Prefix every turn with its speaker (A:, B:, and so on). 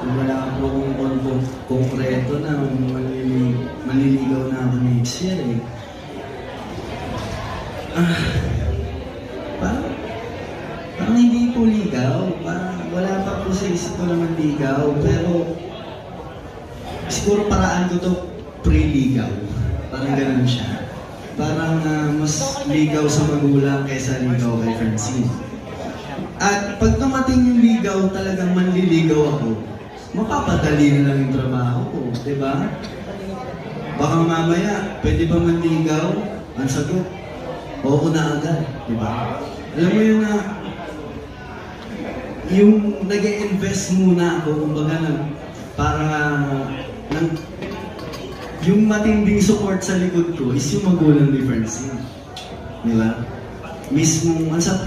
A: Wala po akong konkreto na maliligaw na ako next year eh. Parang hindi po ligaw. Parang wala pa po sa isip ko naman ligaw. Pero siguro paraan ko to pre-ligaw. Parang ganun siya. Parang mas ligaw sa magulang kaysa ligaw kay Francine. At pag tumating yung ligaw, talagang manliligaw ako, mapapadali na lang yung trabaho ko, di ba? Baka mamaya, pwede ba manligaw? Ang sagot, oo na agad, di ba? Alam mo yun na, yung nag-e-invest muna ako, kumbaga para yung matinding support sa likod ko is yung magulang ni Francine. Di ba? Mismo, ang sa